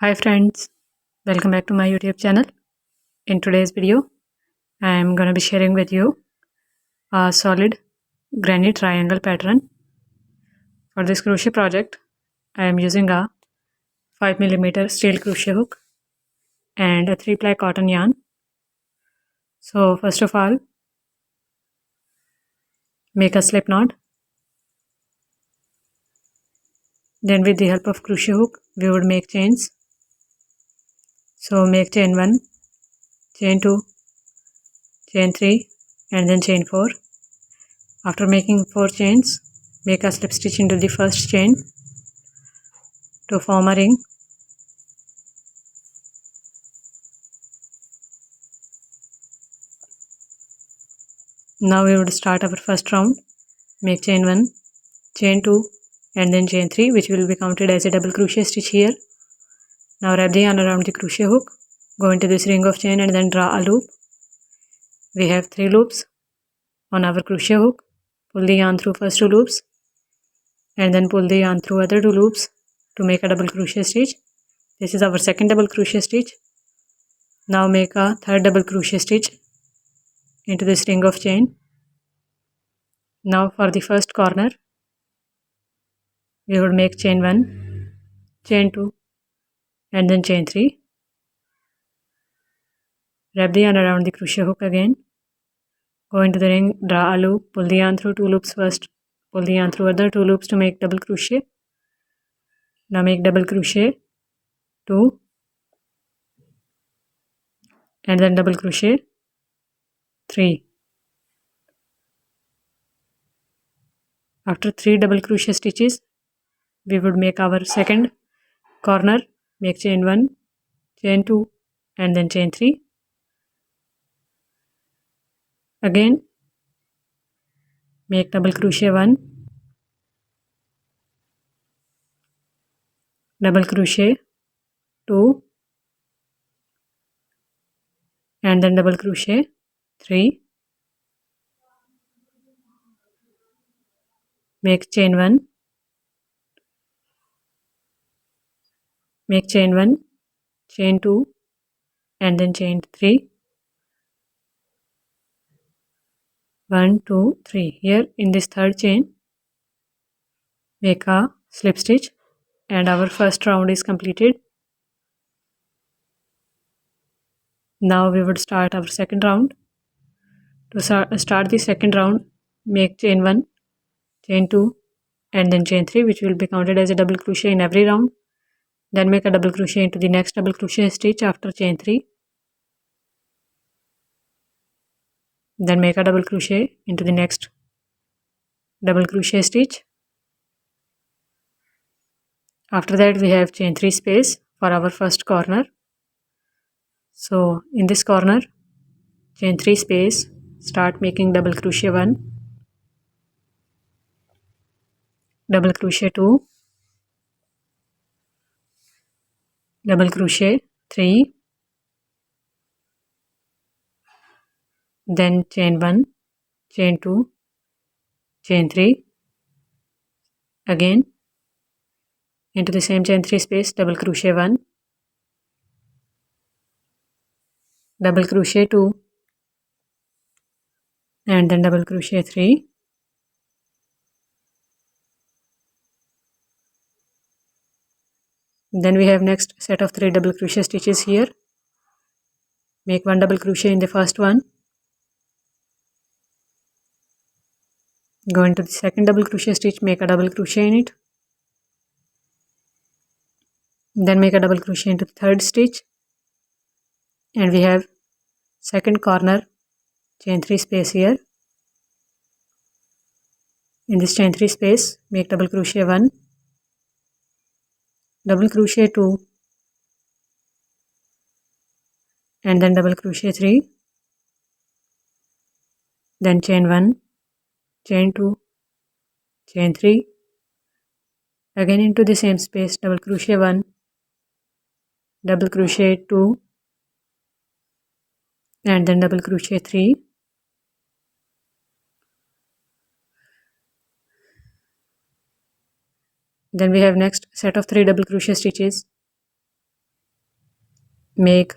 Hi friends, welcome back to my YouTube channel. In today's video, I am going to be sharing with you a solid granny triangle pattern. For this crochet project, I am using a 5mm steel crochet hook and a 3-ply cotton yarn. So first of all, make a slip knot. Then with the help of crochet hook, we would make chains. So make chain 1, chain 2, chain 3 and then chain 4. After making 4 chains, make a slip stitch into the first chain to form a ring. Now we would start our first round. Make chain 1, chain 2 and then chain 3, which will be counted as a double crochet stitch here. Now wrap the yarn around the crochet hook, go into this ring of chain and then draw a loop. We have 3 loops on our crochet hook. Pull the yarn through first 2 loops and then pull the yarn through other 2 loops to make a double crochet stitch. This is our second double crochet stitch. Now make a third double crochet stitch into this ring of chain. Now for the first corner, we would make chain 1, chain 2 and then chain 3. Wrap the yarn around the crochet hook again. Go into the ring, draw a loop, pull the yarn through 2 loops first, pull the yarn through other 2 loops to make double crochet. Now make double crochet 2 and then double crochet 3. After 3 double crochet stitches, we would make our second corner. Make chain 1, chain 2 and then chain 3. Again make double crochet 1, double crochet 2 and then double crochet 3. Make chain 1, make chain 1, chain 2 and then chain 3. 1, 2, 3. Here in this third chain, make a slip stitch and our first round is completed. Now we would start our second round. To start the second round, make chain 1, chain 2 and then chain 3, which will be counted as a double crochet in every round. Then make a double crochet into the next double crochet stitch after chain 3. Then make a double crochet into the next double crochet stitch. After that we have chain 3 space for our first corner. So in this corner, chain 3 space, start making double crochet 1, double crochet 2, double crochet 3, then chain 1, chain 2, chain 3, again into the same chain 3 space, double crochet 1, double crochet 2 and then double crochet 3. Then we have next set of 3 double crochet stitches here. Make 1 double crochet in the first one, go into the second double crochet stitch, make a double crochet in it, then make a double crochet into the third stitch, and we have second corner chain 3 space here. In this chain 3 space, make double crochet 1, double crochet 2 and then double crochet 3, then chain 1, chain 2, chain 3, again into the same space, double crochet 1, double crochet 2 and then double crochet 3. Then we have next set of 3 double crochet stitches. make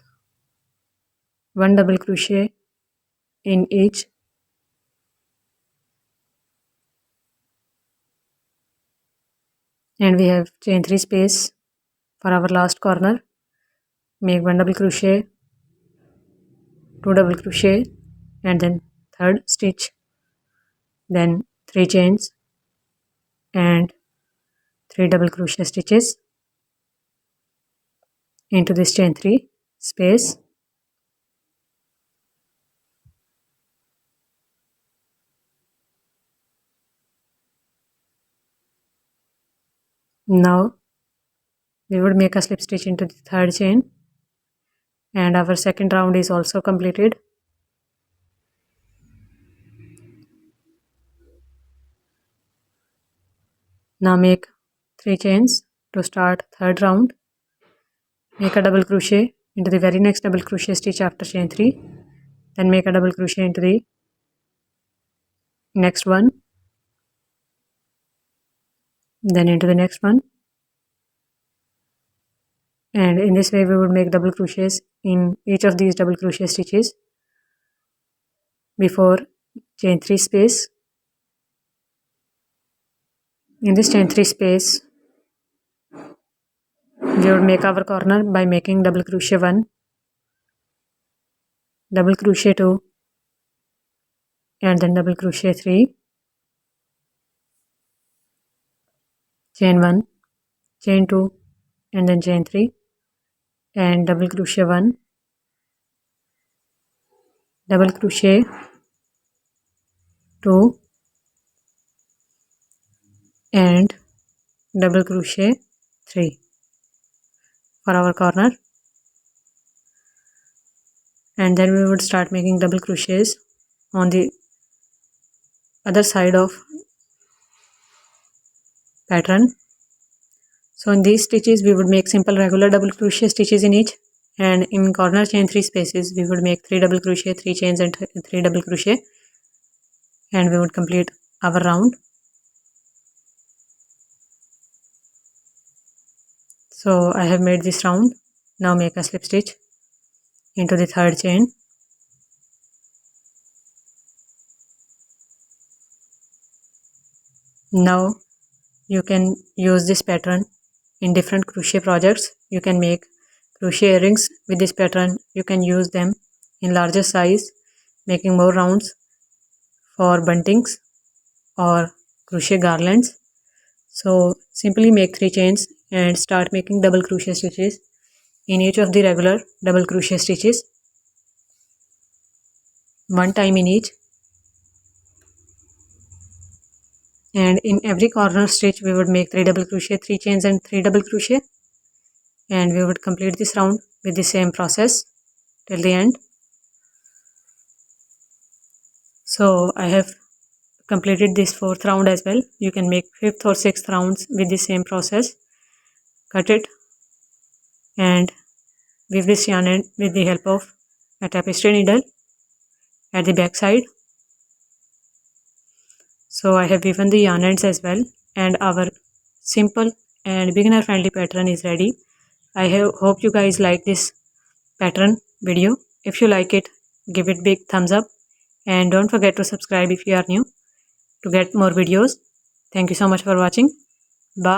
1 double crochet in each, and we have chain 3 space for our last corner. Make 1 double crochet, 2 double crochet, and then third stitch, then 3 chains and 3 double crochet stitches into this chain 3 space. Now we would make a slip stitch into the third chain, and our second round is also completed. Now make 3 chains to start third round. Make a double crochet into the very next double crochet stitch after chain 3, then make a double crochet into the next one, then into the next one, and in this way we would make double crochets in each of these double crochet stitches before chain 3 space. In this chain 3 space we would make our corner by making double crochet 1, double crochet 2, and then double crochet 3, chain 1, chain 2, and then chain 3, and double crochet 1, double crochet 2, and double crochet 3 for our corner. And then we would start making double crochets on the other side of pattern. So in these stitches we would make simple regular double crochet stitches in each, and in corner chain 3 spaces we would make 3 double crochet, 3 chains, and 3 double crochet, and we would complete our round. So I have made this round. Now make a slip stitch into the third chain. Now you can use this pattern in different crochet projects. You can make crochet earrings with this pattern. You can use them in larger size, making more rounds for buntings or crochet garlands. So simply make 3 chains and start making double crochet stitches in each of the regular double crochet stitches, one time in each, and in every corner stitch we would make 3 double crochet, 3 chains, and 3 double crochet, and we would complete this round with the same process till the end. So I have completed this 4th round as well. You can make 5th or 6th rounds with the same process. Cut it and weave this yarn end with the help of a tapestry needle at the back side. So I have woven the yarn ends as well, and our simple and beginner friendly pattern is ready. I hope you guys like this pattern video. If you like it, give it big thumbs up, and don't forget to subscribe if you are new to get more videos. Thank you so much for watching. Bye.